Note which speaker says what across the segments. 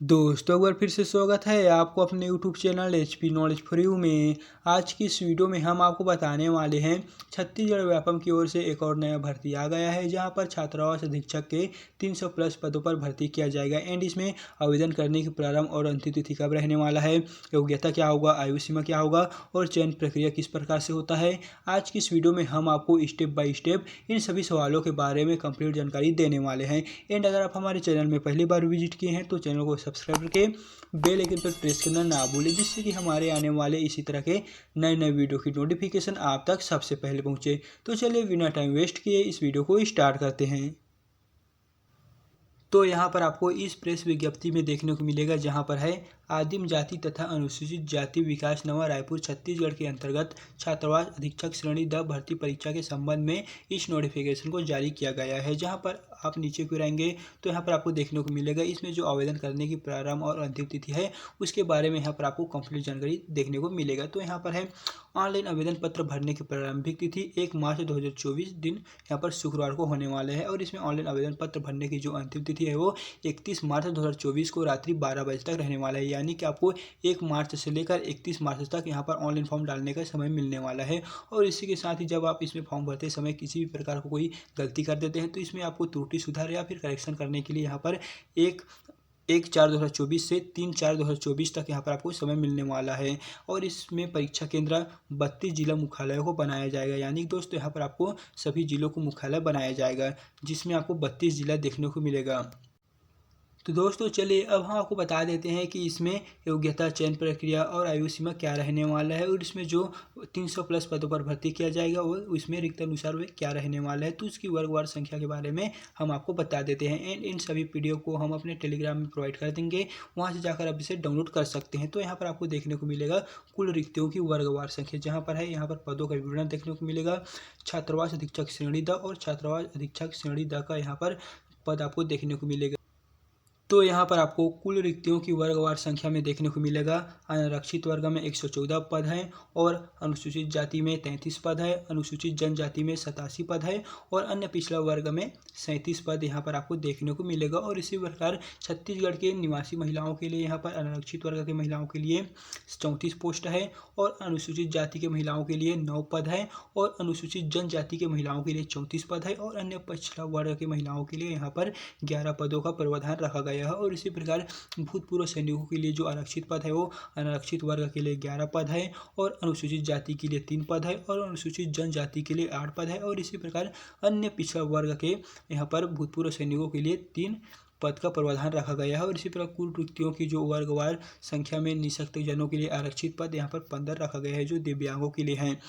Speaker 1: दोस्तों एक बार फिर से स्वागत है आपको अपने YouTube channel HP knowledge for you में। आज की इस वीडियो में हम आपको बताने वाले हैं छत्तीसगढ़ व्यापम की ओर से एक और नया भर्ती आ गया है, जहां पर छात्रावास अधीक्षक के 300 प्लस पदों पर भर्ती किया जाएगा। एंड इसमें आवेदन करने की प्रारंभ और अंतिम तिथि कब रहने वाला है, योग्यता क्या होगा, आयु सीमा क्या होगा और चयन प्रक्रिया किस प्रकार से होता है। आज की इस वीडियो में हम आपको स्टेप बाय स्टेप इन सभी सवालों के बारे में कंप्लीट जानकारी देने वाले हैं। एंड अगर आप हमारे चैनल में पहली बार विजिट किए हैं तो चैनल को सब्सक्राइब करके बेल आइकन पर प्रेस करना ना भूलें, जिससे कि हमारे आने वाले इसी तरह के नए नए वीडियो की नोटिफिकेशन आप तक सबसे पहले पहुंचे। तो चलिए बिना टाइम वेस्ट किए इस वीडियो को स्टार्ट करते हैं। तो यहाँ पर आपको इस प्रेस विज्ञप्ति में देखने को मिलेगा, जहाँ पर है आदिम जाति तथा अनुसूचित जाति विकास नवा रायपुर छत्तीसगढ़ के अंतर्गत छात्रावास अधीक्षक श्रेणी द भर्ती परीक्षा के संबंध में इस नोटिफिकेशन को जारी किया गया है। जहाँ पर आप नीचे क्यों रहेंगे तो यहाँ पर आपको देखने को मिलेगा इसमें जो आवेदन करने की प्रारंभ और अंतिम तिथि है उसके बारे में यहाँ पर आपको कंप्लीट जानकारी देखने को मिलेगा। तो यहाँ पर है ऑनलाइन आवेदन पत्र भरने की प्रारंभिक तिथि 1 मार्च 2024 दिन यहाँ पर शुक्रवार को होने वाले हैं, और इसमें ऑनलाइन आवेदन पत्र भरने की जो अंतिम तिथि है वो 31 मार्च 2024 को रात्रि 12 बजे तक रहने वाला है। यानी कि आपको 1 मार्च से लेकर 31 मार्च तक यहाँ पर ऑनलाइन फॉर्म डालने का समय मिलने वाला है। और इसी के साथ ही जब आप इसमें फॉर्म भरते समय किसी भी प्रकार को कोई गलती कर देते हैं तो इसमें आपको त्रुटि सुधार या फिर करेक्शन करने के लिए यहाँ पर 1/4/2024 से 3/4/2024 तक यहाँ पर आपको समय मिलने वाला है। और इसमें परीक्षा केंद्र 32 जिला मुख्यालयों को बनाया जाएगा। यानी दोस्तों यहाँ पर आपको सभी जिलों को मुख्यालय बनाया जाएगा, जिसमें आपको 32 जिला देखने को मिलेगा। तो दोस्तों चलिए अब हम आपको बता देते हैं कि इसमें योग्यता, चयन प्रक्रिया और आयु सीमा क्या रहने वाला है, और इसमें जो 300 प्लस पदों पर भर्ती किया जाएगा वो इसमें रिक्त अनुसार वे क्या रहने वाला है। तो उसकी वर्गवार संख्या के बारे में हम आपको बता देते हैं। एंड इन सभी पीडीएफ को हम अपने टेलीग्राम में प्रोवाइड कर देंगे, वहाँ से जाकर आप इसे डाउनलोड कर सकते हैं। तो यहाँ पर आपको देखने को मिलेगा कुल रिक्तियों की वर्गवार संख्या, जहाँ पर है यहाँ पर पदों का विवरण देखने को मिलेगा। छात्रावास अधीक्षक श्रेणी द और छात्रावास अधीक्षक श्रेणी द का यहाँ पर पद आपको देखने को मिलेगा। तो यहाँ पर आपको कुल रिक्तियों की वर्गवार संख्या में देखने को मिलेगा। आरक्षित वर्ग में 114 पद हैं, और अनुसूचित जाति में 33 पद है, अनुसूचित जनजाति में 87 पद है, और अन्य पिछड़ा वर्ग में 37 पद यहाँ पर आपको देखने को मिलेगा। और इसी प्रकार छत्तीसगढ़ के निवासी महिलाओं के लिए यहाँ पर आरक्षित वर्ग के महिलाओं के लिए 34 पोस्ट है, और अनुसूचित जाति के महिलाओं के लिए 9 पद है, और अनुसूचित जनजाति के महिलाओं के लिए 34 पद है, और अन्य पिछड़ा वर्ग के महिलाओं के लिए यहाँ पर 11 पदों का प्रावधान रखा गया है। और इसी प्रकार भूतपूर्व सैनिकों के लिए जो आरक्षित पद है वो आरक्षित वर्ग के लिए 11 पद है, और अनुसूचित जाति के लिए 3 पद है, और अनुसूचित जनजाति के लिए 8 पद है, और इसी प्रकार अन्य पिछड़ा वर्ग के यहाँ पर भूतपूर्व सैनिकों के लिए 3 पद का प्रावधान रखा गया है। और इसी प्रकार कुल रिक्तियों की जो वर्गवार संख्या में निःशक्त जनों के लिए आरक्षित पद यहाँ पर 15 रखा गया है, जो दिव्यांगों के लिए हैं।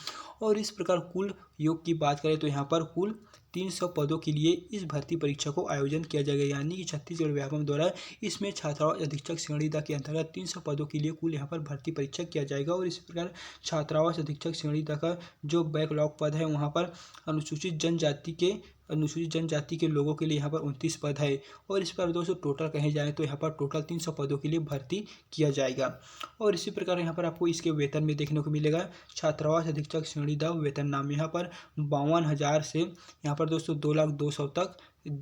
Speaker 1: और इस प्रकार कुल योग की बात करें तो यहाँ पर कुल 300 पदों के लिए इस भर्ती परीक्षा को आयोजन किया जाएगा। यानी कि छत्तीसगढ़ व्यापम द्वारा इसमें छात्रावास अधीक्षक श्रेणी द के अंतर्गत 300 पदों के लिए कुल यहाँ पर भर्ती परीक्षा किया जाएगा। और इसी प्रकार छात्रावास अधीक्षक श्रेणी द का जो बैकलॉग पद है वहाँ पर अनुसूचित जनजाति के लोगों के लिए यहाँ पर 29 पद है। और इस पर दोस्तों टोटल कहे जाए तो यहाँ पर टोटल 300 पदों के लिए भर्ती किया जाएगा। और इसी प्रकार यहाँ पर आपको इसके वेतन में देखने को मिलेगा। छात्रावास अधीक्षक श्रेणी द वेतन नाम यहाँ पर 52,000 से यहाँ पर दोस्तों 2,02,000 तक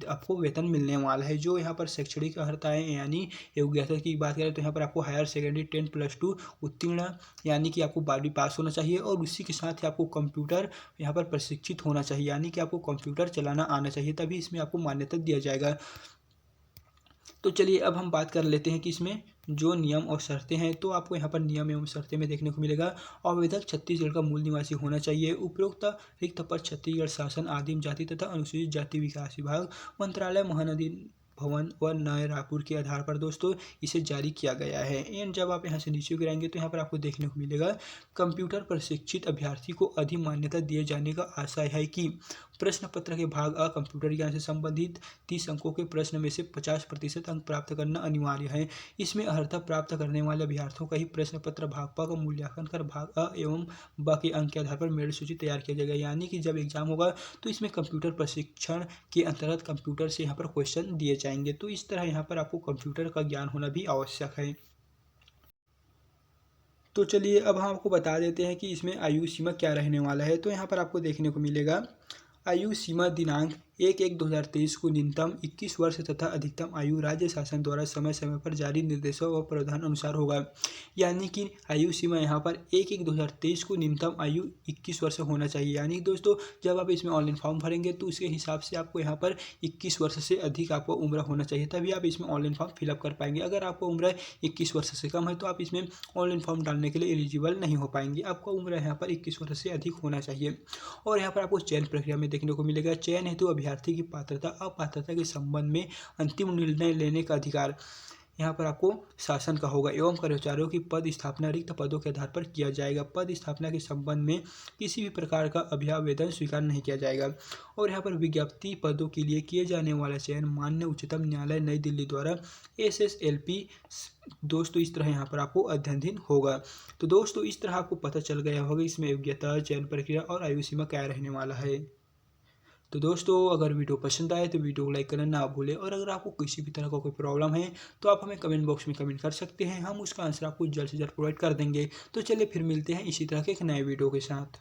Speaker 1: आपको वेतन मिलने वाला है। जो यहाँ पर शैक्षणिक अर्हता है यानी योग्यता की बात करें तो यहाँ पर आपको हायर सेकेंडरी 10+2 उत्तीर्ण यानी कि आपको 12वीं पास होना चाहिए, और उसी के साथ ही आपको कंप्यूटर यहाँ पर प्रशिक्षित होना चाहिए, यानी कि आपको कंप्यूटर चलाना आना चाहिए, तभी इसमें आपको मान्यता दिया जाएगा। तो चलिए अब हम बात कर लेते हैं कि इसमें जो नियम और शर्तें हैं। तो आपको यहाँ पर नियम एवं शर्तें में देखने को मिलेगा। आवेदक छत्तीसगढ़ का मूल निवासी होना चाहिए। उपरोक्त रिक्त पद छत्तीसगढ़ शासन आदिम जाति तथा अनुसूचित जाति विकास विभाग मंत्रालय महानदी भवन व नए रायपुर के आधार पर दोस्तों इसे जारी किया गया है। एंड जब आप यहाँ से नीचे गिराएंगे तो यहाँ पर आपको देखने को मिलेगा कंप्यूटर प्रशिक्षित अभ्यर्थी को अधिक मान्यता दिए जाने का आशय है कि प्रश्न पत्र के भाग अ कंप्यूटर ज्ञान से संबंधित 30 अंकों के प्रश्न में से 50% अंक प्राप्त करना अनिवार्य है। इसमें अर्हता प्राप्त करने वाले अभ्यर्थियों का ही प्रश्न पत्र भाग प का मूल्यांकन कर भाग अ एवं ब के अंक के आधार पर मेरिट सूची तैयार किया जाएगा। यानी कि जब एग्जाम होगा तो इसमें कंप्यूटर प्रशिक्षण के अंतर्गत कंप्यूटर से यहाँ पर क्वेश्चन दिए जाएंगे। तो इस तरह यहाँ पर आपको कंप्यूटर का ज्ञान होना भी आवश्यक है। तो चलिए अब हम आपको बता देते हैं कि इसमें आयु सीमा क्या रहने वाला है। तो यहाँ पर आपको देखने को मिलेगा आयु सीमा दिनांक 1/1/2023 को न्यूनतम 21 वर्ष तथा अधिकतम आयु राज्य शासन द्वारा समय समय पर जारी निर्देशों व प्रावधान अनुसार होगा। यानी कि आयु सीमा यहाँ पर 1/1/2023 को न्यूनतम आयु 21 वर्ष होना चाहिए। यानी कि दोस्तों जब आप इसमें ऑनलाइन फॉर्म भरेंगे तो उसके हिसाब से आपको यहाँ पर 21 वर्ष से अधिक आपको उम्र होना चाहिए, तभी आप इसमें ऑनलाइन फॉर्म फिलअप कर पाएंगे। अगर आपको उम्र 21 वर्ष से कम है तो आप इसमें ऑनलाइन फॉर्म डालने के लिए एलिजिबल नहीं हो पाएंगे। आपका उम्र यहाँ पर 21 वर्ष से अधिक होना चाहिए। और यहाँ पर आपको चयन प्रक्रिया में देखने को मिलेगा, चयन हेतु अभ्यर्थी की पात्रता अपात्रता के संबंध में अंतिम निर्णय लेने का अधिकार यहाँ पर आपको शासन का होगा एवं कर्मचारियों की पद स्थापना रिक्त पदों के आधार पर किया जाएगा। पद स्थापना के संबंध में किसी भी प्रकार का अभ्यावेदन स्वीकार नहीं किया जाएगा। और यहाँ पर विज्ञप्ति पदों के लिए किए जाने वाला चयन माननीय उच्चतम न्यायालय नई दिल्ली द्वारा SSLP दोस्तों इस तरह यहाँ पर आपको अध्ययनाधीन होगा। तो दोस्तों इस तरह आपको पता चल गया होगा इसमें योग्यता, चयन प्रक्रिया और आयु सीमा क्या रहने वाला है। तो दोस्तों अगर वीडियो पसंद आए तो वीडियो को लाइक करना ना भूलें, और अगर आपको किसी भी तरह का कोई प्रॉब्लम है तो आप हमें कमेंट बॉक्स में कमेंट कर सकते हैं, हम उसका आंसर आपको जल्द से जल्द प्रोवाइड कर देंगे। तो चलिए फिर मिलते हैं इसी तरह के एक नए वीडियो के साथ।